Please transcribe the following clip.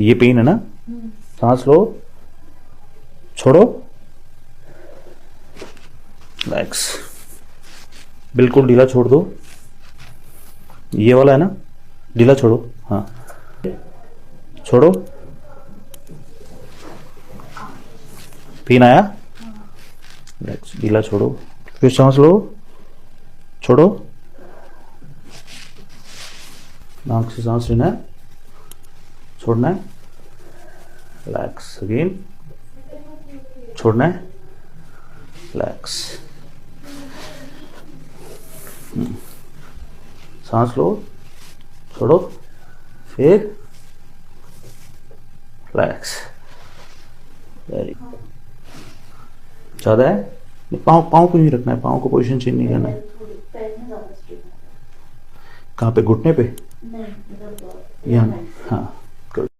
ये पेन है ना, सांस लो, छोड़ो, रिलैक्स, बिल्कुल ढीला छोड़ दो। ये वाला है ना, ढीला छोड़ो, हाँ छोड़ो। पेन आया, रिलैक्स, ढीला छोड़ो, फिर सांस लो, छोड़ो, नाक से सांस लेना है, छोड़ना है, रिलैक्स अगेन, छोड़ना है, रिलैक्स, सांस लो, छोड़ो, फिर रिलैक्स। वेरी ज़्यादा है, पाँव पाँव को नहीं रखना है, पाँव को पोजीशन चेंज नहीं करना है। कहाँ पे, घुटने पे? यहाँ, हाँ।